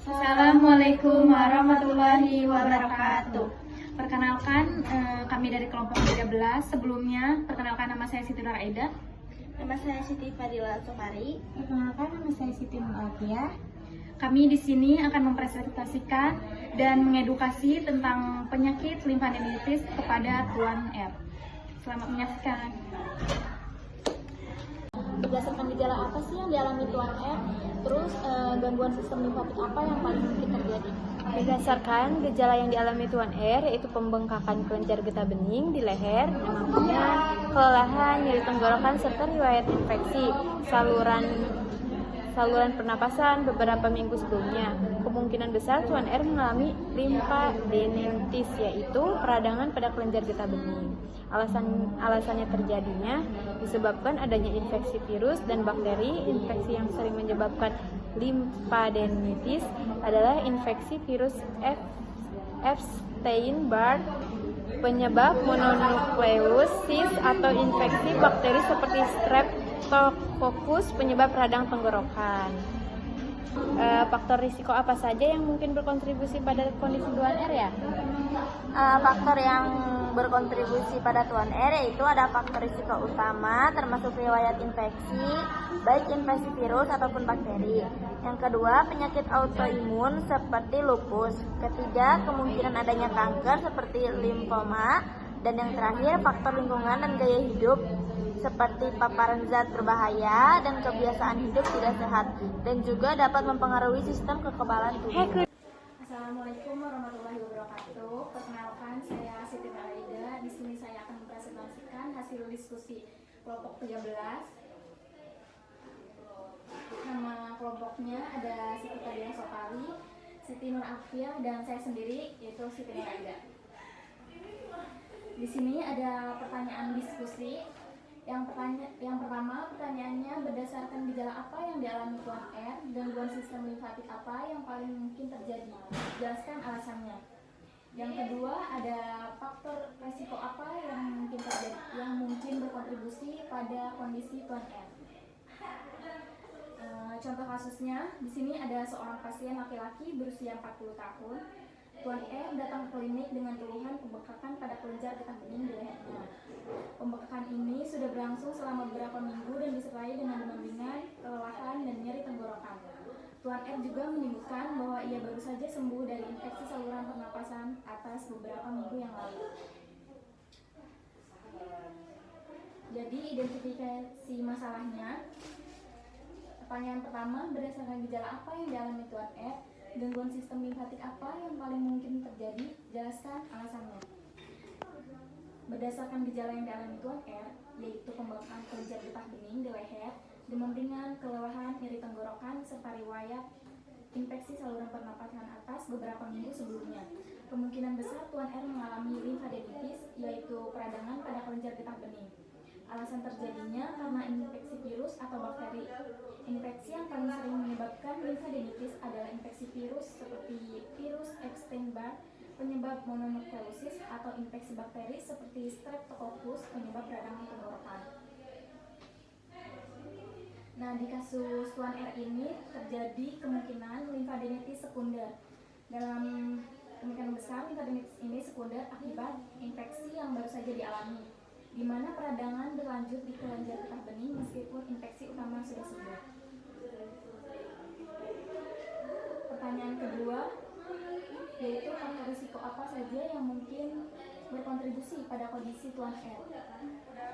Assalamualaikum warahmatullahi wabarakatuh. Perkenalkan, kami dari kelompok 13. Sebelumnya, perkenalkan nama saya Siti Nuraida. Nama saya Siti Fadila Sumari. Perkenalkan, nama saya Siti Nuralfiah. Kami di sini akan mempresentasikan dan mengedukasi tentang penyakit limfadenitis kepada Tuan R. Selamat menyaksikan. Berdasarkan gejala apa sih yang dialami Tuan R? Terus gangguan sistem limfatik apa yang paling mungkin terjadi? Berdasarkan gejala yang dialami Tuan R, yaitu pembengkakan kelenjar getah bening di leher, demam, kelelahan, nyeri tenggorokan, serta riwayat infeksi saluran pernapasan beberapa minggu sebelumnya. Kemungkinan besar Tuan R mengalami limfadenitis, yaitu peradangan pada kelenjar getah bening. Alasannya terjadinya disebabkan adanya infeksi virus dan bakteri. Infeksi yang sering menyebabkan limfadenitis adalah infeksi virus Epstein-Barr, penyebab mononukleosis, atau infeksi bakteri seperti Streptococcus, penyebab radang tenggorokan. Faktor risiko apa saja yang mungkin berkontribusi pada kondisi Tuan R ya? Faktor yang berkontribusi pada Tuan R yaitu ada faktor risiko utama termasuk riwayat infeksi, baik infeksi virus ataupun bakteri. Yang kedua, penyakit autoimun seperti lupus. Ketiga, kemungkinan adanya kanker seperti limfoma. Dan yang terakhir, faktor lingkungan dan gaya hidup seperti paparan zat berbahaya dan kebiasaan hidup tidak sehat, dan juga dapat mempengaruhi sistem kekebalan tubuh. Assalamualaikum warahmatullahi wabarakatuh. Perkenalkan, saya Siti Nuraida. Di sini saya akan mempresentasikan hasil diskusi kelompok 13. Nama kelompoknya ada Siti Fadila Sumari, Siti Nuralfiah, dan saya sendiri, yaitu Siti Nuraida. Di sini ada pertanyaan diskusi. Yang pertama, pertanyaannya, berdasarkan gejala apa yang dialami Tuan R, gangguan sistem limfatik apa yang paling mungkin terjadi? Jelaskan alasannya. Yang kedua, ada faktor resiko apa yang mungkin berkontribusi pada kondisi Tuan R. Contoh kasusnya, di sini ada seorang pasien laki-laki berusia 40 tahun. Tuan R datang ke klinik dengan keluhan pembengkakan pada kelenjar getah bening di lehernya. Pembengkakan ini sudah berlangsung selama beberapa minggu dan disertai dengan demam ringan, kelelahan, dan nyeri tenggorokan. Tuan R juga menyebutkan bahwa ia baru saja sembuh dari infeksi saluran pernapasan atas beberapa minggu yang lalu. Jadi, identifikasi masalahnya. Pertanyaan pertama, berdasarkan gejala apa yang dialami Tuan R? Gangguan sistem limfatik apa yang paling mungkin terjadi? Jelaskan alasannya. Berdasarkan gejala yang dialami Tuan R, yaitu pembengkakan kelenjar getah bening di leher, demam ringan, kelelahan, nyeri tenggorokan, serta riwayat infeksi saluran pernapasan atas beberapa minggu sebelumnya. Kemungkinan besar Tuan R mengalami limfadenitis, yaitu peradangan pada kelenjar getah bening. Alasan terjadinya karena infeksi virus atau bakteri. Infeksi yang paling sering menyebabkan limfadenitis adalah infeksi virus seperti virus Epstein-Barr, penyebab mononukleosis, atau infeksi bakteri seperti Streptococcus, penyebab radang tenggorokan. Nah, di kasus Tuan R ini terjadi kemungkinan limfadenitis sekunder. Dalam kemungkinan besar limfadenitis ini sekunder akibat infeksi yang baru saja dialami, di mana peradangan berlanjut di kelenjar getah bening meskipun infeksi utama sudah sembuh. Pertanyaan kedua, yaitu faktor risiko apa saja yang mungkin berkontribusi pada kondisi Tuan R.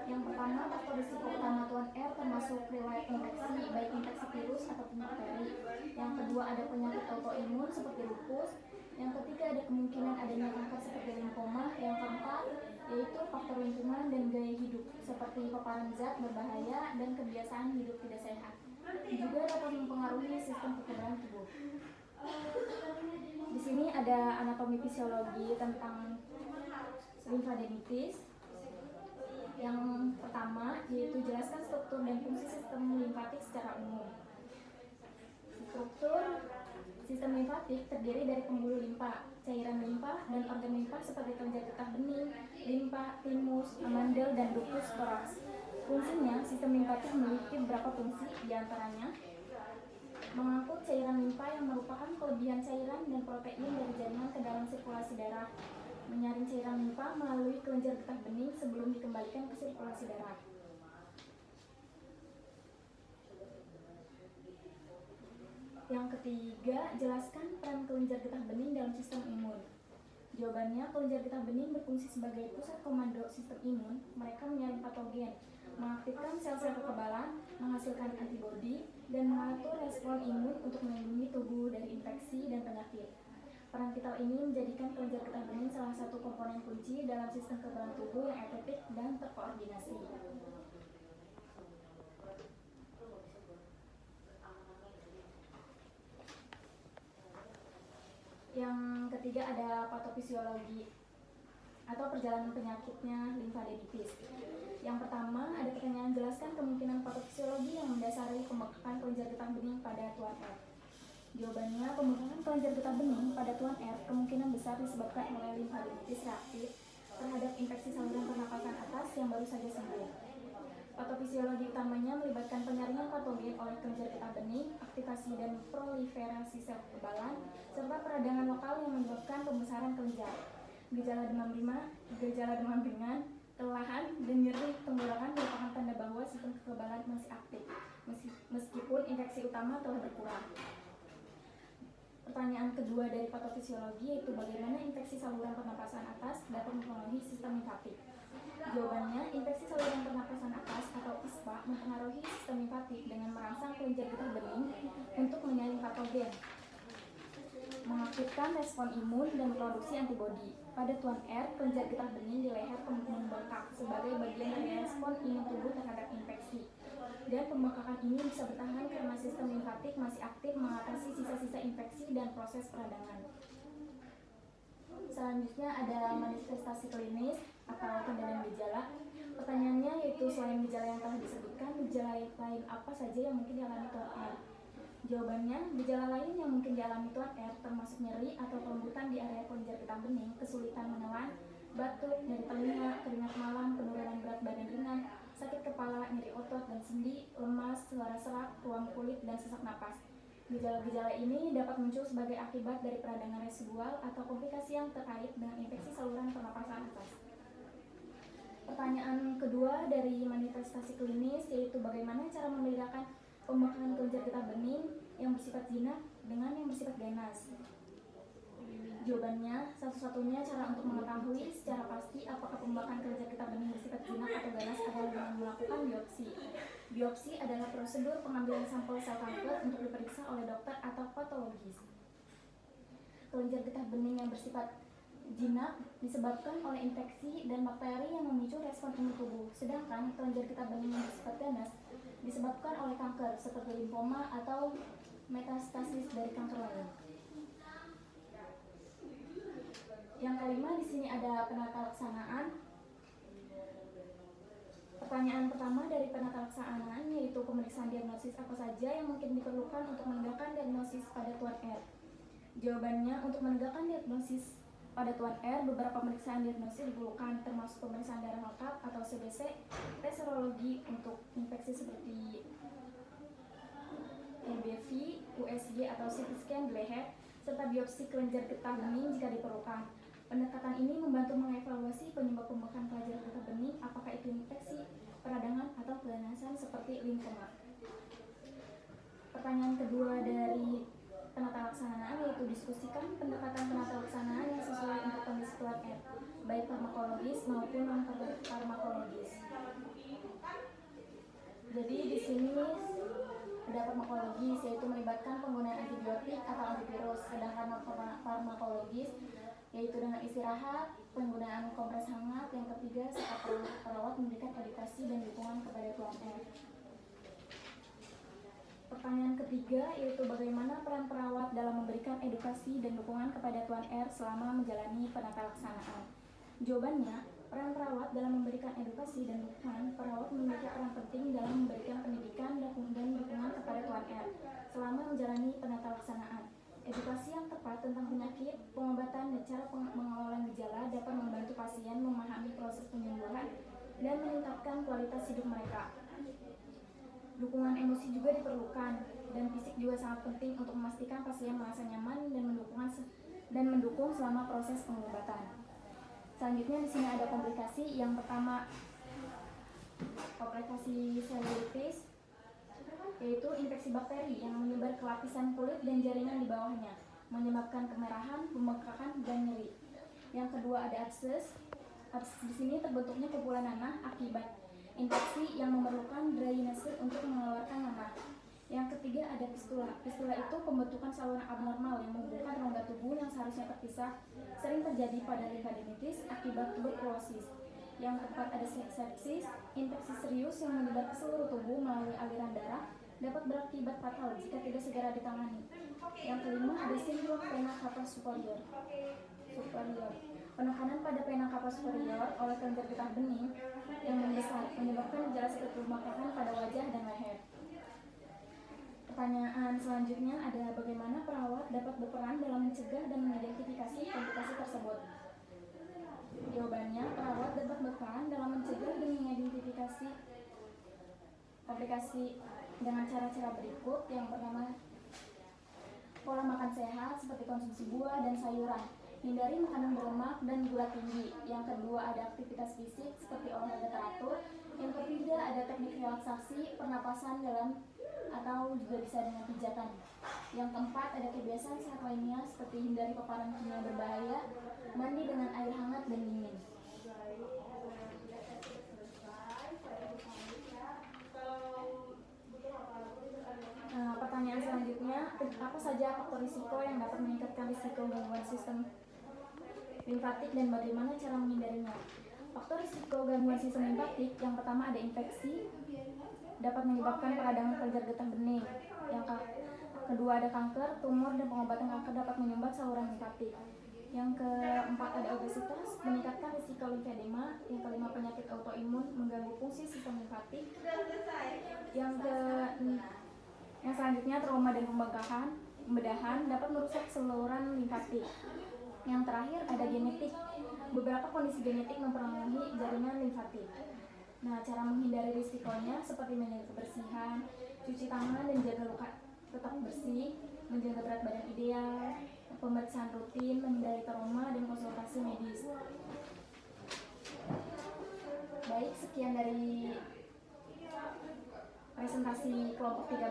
Yang pertama, faktor risiko utama Tuan R termasuk riwayat infeksi, baik infeksi virus ataupun bakteri. Yang kedua, ada penyakit autoimun seperti lupus. Yang ketiga, ada kemungkinan adanya kanker seperti limfoma. Yang keempat, yaitu faktor lingkungan dan gaya hidup seperti paparan zat berbahaya dan kebiasaan hidup tidak sehat. Juga dapat mempengaruhi sistem kekebalan tubuh. Di sini ada anatomi fisiologi tentang limfadenitis. Yang pertama, yaitu jelaskan struktur dan fungsi sistem limfatik secara umum. Struktur sistem limfatik terdiri dari pembuluh limfa, cairan limfa, dan organ limfa seperti kelenjar getah bening, limfa, timus, amandel, dan ductus thorax. Fungsinya, sistem limfatik memiliki beberapa fungsi, diantaranya mengangkut cairan limpa yang merupakan kelebihan cairan dan protein dari jaringan ke dalam sirkulasi darah, menyaring cairan limpa melalui kelenjar getah bening sebelum dikembalikan ke sirkulasi darah. Yang ketiga, jelaskan peran kelenjar getah bening dalam sistem imun. Jawabannya, kelenjar getah bening berfungsi sebagai pusat komando sistem imun. Mereka menyaring patogen, mengaktifkan sel-sel kekebalan, menghasilkan antibodi, dan mengatur respon imun untuk melindungi tubuh dari infeksi dan penyakit. Peran vital ini menjadikan kelenjar getah bening salah satu komponen kunci dalam sistem kekebalan tubuh yang efektif dan terkoordinasi. Yang ketiga ada patofisiologi atau perjalanan penyakitnya limfadenitis. Yang pertama ada pertanyaan, jelaskan kemungkinan patofisiologi yang mendasari pembengkakan kelenjar getah bening pada tuan R. Jawabannya, pembengkakan kelenjar getah bening pada tuan R kemungkinan besar disebabkan oleh limfadenitis reaktif terhadap infeksi saluran pernapasan atas yang baru saja sembuh. Patofisiologi utamanya melibatkan penyaringan patogen oleh kelenjar getah bening, aktivasi dan proliferasi sel kekebalan, serta peradangan lokal yang menyebabkan pembesaran kelenjar. Gejala demam ringan, kelelahan, dan nyeri tenggorokan merupakan tanda bahwa sistem kekebalan masih aktif, meskipun infeksi utama telah berkurang. Pertanyaan kedua dari patofisiologi yaitu bagaimana infeksi saluran pernapasan atas dapat mempengaruhi sistem limfatik. Jawabannya, infeksi saluran pernapasan atas atau ISPA mempengaruhi sistem limfatik dengan merangsang kelenjar getah bening untuk menyaring patogen, mengaktifkan respon imun dan produksi antibodi. Pada tuan R, kelenjar getah bening di leher membengkak sebagai bagian dari respon imun tubuh terhadap infeksi. Dan pembengkakan ini bisa bertahan karena sistem limfatik masih aktif mengatasi sisa-sisa infeksi dan proses peradangan. Selanjutnya ada manifestasi klinis atau tanda dan gejala. Pertanyaannya yaitu selain gejala yang telah disebutkan, gejala lain apa saja yang mungkin dialami tuan R? Jawabannya, gejala lain yang mungkin dialami tuan R termasuk nyeri atau kelembutan di area kelenjar getah bening, kesulitan menelan, batuk, nyeri telinga, keringat malam, penurunan berat badan ringan, sakit kepala, nyeri otot dan sendi, lemas, suara serak, ruam kulit, dan sesak napas. Gejala-gejala ini dapat muncul sebagai akibat dari peradangan residual atau komplikasi yang terkait dengan infeksi saluran pernapasan atas. Pertanyaan kedua dari manifestasi klinis yaitu bagaimana cara membedakan pembengkakan kelenjar getah bening yang bersifat jinak dengan yang bersifat ganas. Jawabannya, satu-satunya cara untuk mengetahui secara pasti apakah pembengkakan kelenjar getah bening bersifat jinak atau ganas adalah dengan melakukan biopsi. Biopsi adalah prosedur pengambilan sampel sel kanker untuk diperiksa oleh dokter atau patologis. Kelenjar getah bening yang bersifat jinak disebabkan oleh infeksi dan bakteri yang memicu respon imun tubuh, sedangkan kelenjar getah bening yang bersifat ganas disebabkan oleh kanker seperti limfoma atau metastasis dari kanker lain. Yang kelima di sini ada penata laksanaan. Pertanyaan pertama dari penata laksanaan yaitu pemeriksaan diagnosis apa saja yang mungkin diperlukan untuk menegakkan diagnosis pada tuan R. Jawabannya, untuk menegakkan diagnosis pada tuan R, beberapa pemeriksaan diagnosis diperlukan termasuk pemeriksaan darah lengkap atau CBC, tes serologi untuk infeksi seperti EBV, USG atau CT scan di leher, serta biopsi kelenjar getah bening jika diperlukan. Pendekatan ini membantu mengevaluasi penyebab pembengkakan kelenjar getah bening, apakah itu infeksi, peradangan, atau keganasan seperti limfoma. Pertanyaan kedua dari penata laksanaan yaitu diskusikan pendekatan penata laksanaan yang sesuai untuk kondisi tuan R, baik farmakologis maupun non farmakologis. Jadi di sini ada farmakologis yaitu melibatkan penggunaan antibiotik atau antivirus, sedangkan non farmakologis yaitu dengan istirahat, penggunaan kompres hangat. Yang ketiga, serta perawat memberikan edukasi dan dukungan kepada tuan R. Pertanyaan ketiga yaitu bagaimana peran perawat dalam memberikan edukasi dan dukungan kepada tuan R selama menjalani penata laksanaan. Jawabannya, peran perawat dalam memberikan edukasi dan dukungan, perawat memiliki peran penting dalam memberikan pendidikan dan dukungan kepada tuan R selama menjalani penata laksanaan. Edukasi yang tepat tentang penyakit, pengobatan, dan cara pengelolaan gejala dapat membantu pasien memahami proses penyembuhan dan meningkatkan kualitas hidup mereka. Dukungan emosi juga diperlukan, dan fisik juga sangat penting untuk memastikan pasien merasa nyaman dan mendukung selama proses pengobatan. Selanjutnya di sini ada komplikasi. Yang pertama, komplikasi selulitis, yaitu infeksi bakteri yang menyebar ke lapisan kulit dan jaringan di bawahnya, menyebabkan kemerahan, pembengkakan, dan nyeri. Yang kedua ada abses. Abses di sini terbentuknya kumpulan nanah akibat infeksi yang memerlukan drainase untuk mengeluarkan nanah. Yang ketiga ada fistula. Fistula itu pembentukan saluran abnormal yang menghubungkan rongga tubuh yang seharusnya terpisah, sering terjadi pada limfadenitis akibat tuberkulosis. Yang keempat ada sepsis. Infeksi serius yang menyebar ke seluruh tubuh melalui aliran darah dapat berakibat fatal jika tidak segera ditangani. Yang kelima ada sindrom vena cava superior. Penekanan pada vena cava superior oleh kelenjar getah bening yang membesar menyebabkan gejala seperti pembengkakan pada wajah dan leher. Pertanyaan selanjutnya ada bagaimana perawat dapat berperan dalam mencegah dan mengidentifikasi komplikasi tersebut. Jawabannya, perawat dapat berperan dalam mencegah dan mengidentifikasi komplikasi dengan cara-cara berikut. Yang pertama, pola makan sehat seperti konsumsi buah dan sayuran. Hindari makanan berlemak dan gula tinggi. Yang kedua ada aktivitas fisik seperti olahraga teratur. Yang ketiga ada teknik relaksasi, pernapasan dalam atau juga bisa dengan pijatan. Yang keempat ada kebiasaan sehat lainnya seperti hindari paparan kimia berbahaya, mandi dengan air hangat dan dingin. Pertanyaan selanjutnya, apa saja faktor risiko yang dapat meningkatkan risiko gangguan sistem limfatik dan bagaimana cara menghindarinya? Faktor risiko gangguan sistem limfatik yang pertama ada infeksi, dapat menyebabkan peradangan kelenjar getah bening. Yang kedua ada kanker, tumor dan pengobatan kanker dapat menyumbat saluran limfatik. Yang keempat ada obesitas, meningkatkan risiko limfedema. Yang kelima penyakit autoimun mengganggu fungsi sistem limfatik. Yang selanjutnya trauma dan pembedahan dapat merusak saluran limfatik. Yang terakhir ada genetik. Beberapa kondisi genetik mempengaruhi jaringan limfatik. Nah, cara menghindari risikonya seperti menjaga kebersihan, cuci tangan dan jaga luka tetap bersih, menjaga berat badan ideal, pemeriksaan rutin, menghindari trauma dan konsultasi medis. Baik, sekian dari presentasi kelompok 13.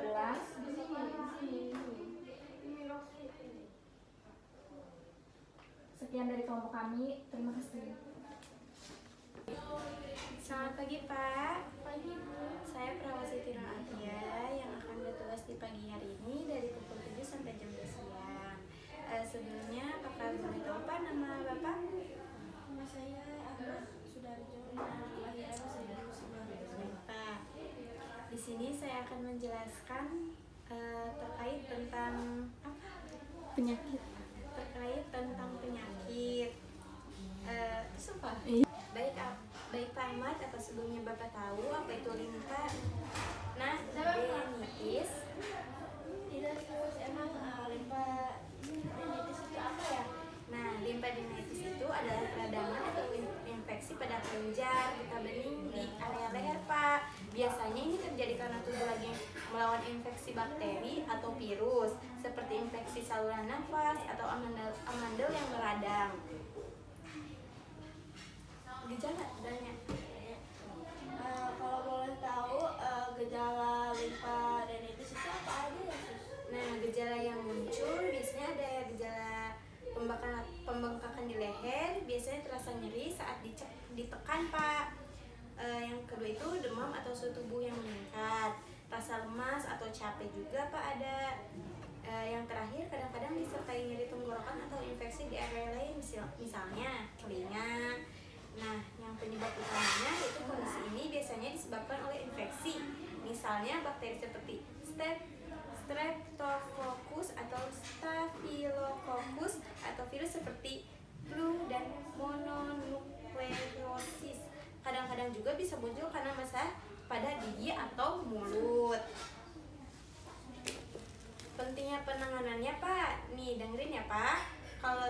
Sekian dari kelompok kami, terima kasih. Selamat pagi Pak. Pagi Bu. Saya Prawasiti Atia yang akan bertugas di pagi hari ini dari pukul 7 sampai jam 2 siang. Sebelumnya apakah boleh tahu Pak nama Bapak? Nama saya Ahmad Sudarjo, kelahiran 1999. Pak. Di sini saya akan menjelaskan terkait tentang apa? Penyakit. Terkait tentang penyakit. Sumpah. Baik Pak Ahmad, apa sebelumnya Bapak tahu apa itu limfa denitis? Tidak terus, emang limfadenitis itu apa ya? Nah, limfadenitis itu adalah peradangan atau infeksi pada kelenjar getah bening di area leher, Pak. Biasanya ini terjadi karena tubuh lagi melawan infeksi bakteri atau virus, seperti infeksi saluran nafas atau amandel yang meradang. Gejalanya. Kalau boleh tahu gejala limfadenitis itu apa aja ya, Sus? Nah, gejala yang muncul biasanya ada gejala pembengkakan di leher, biasanya terasa nyeri saat ditekan, Pak. Yang kedua itu demam atau suhu tubuh yang meningkat, rasa lemas atau capek juga, Pak, ada. Yang terakhir kadang-kadang disertai nyeri tenggorokan atau infeksi di area lain, misalnya telinga. Nah, yang penyebab utamanya yaitu kondisi ini biasanya disebabkan oleh infeksi, misalnya bakteri seperti Streptococcus atau Staphylococcus atau virus seperti flu dan mononukleosis. Kadang-kadang juga bisa muncul karena masalah pada gigi atau mulut. Pentingnya penanganannya, Pak. Nih, dengerin ya, Pak. Kalau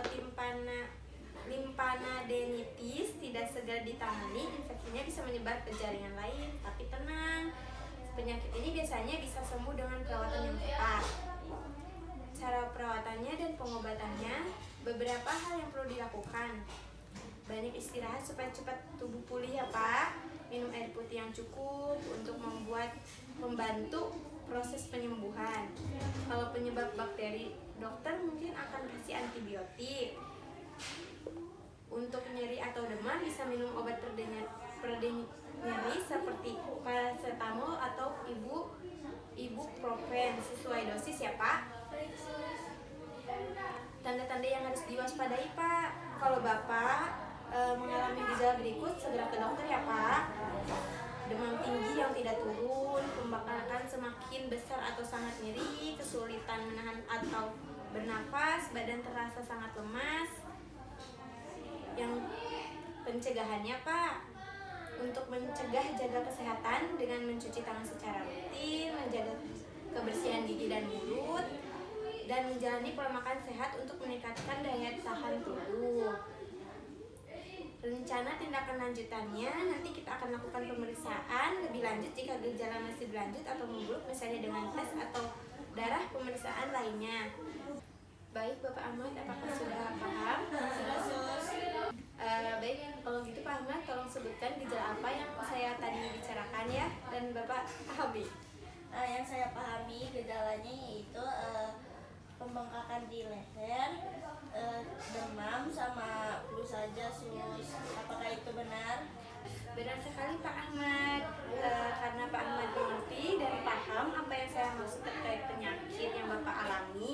limfadenitis tidak segera ditangani, infeksinya bisa menyebar ke jaringan lain. Tapi tenang, Penyakit ini biasanya bisa sembuh dengan perawatan yang tepat. Cara perawatannya dan pengobatannya, beberapa hal yang perlu dilakukan. Banyak istirahat supaya cepat tubuh pulih ya Pak. Minum air putih yang cukup untuk membantu proses penyembuhan. Kalau penyebab bakteri, dokter mungkin akan kasih antibiotik. Untuk nyeri atau demam bisa minum obat pereda nyeri seperti paracetamol atau ibuprofen sesuai dosis ya Pak. Tanda-tanda yang harus diwaspadai Pak. Kalau Bapak mengalami gejala berikut, segera ke dokter ya Pak. Demam tinggi yang tidak turun, pembakaran semakin besar atau sangat nyeri, kesulitan menahan atau bernafas, badan terasa sangat lemas. Yang pencegahannya Pak, untuk mencegah, jaga kesehatan dengan mencuci tangan secara rutin, menjaga kebersihan gigi dan mulut, dan menjalani pola makan sehat untuk meningkatkan daya tahan tubuh. Rencana tindakan lanjutannya, nanti kita akan lakukan pemeriksaan lebih lanjut jika gejala masih berlanjut atau memburuk, misalnya dengan tes atau darah pemeriksaan lainnya. Baik Bapak Ahmad, apakah sudah paham? Baik, kalau gitu Pak Ahmad, tolong sebutkan gejala apa yang saya tadi bicarakan ya, dan Bapak pahami. Yang saya pahami gejalanya yaitu pembengkakan di leher, demam, sama flu saja sus. Apakah itu benar? Benar sekali Pak Ahmad. Karena Pak Ahmad mengerti dan paham apa yang saya maksud terkait penyakit yang Bapak alami,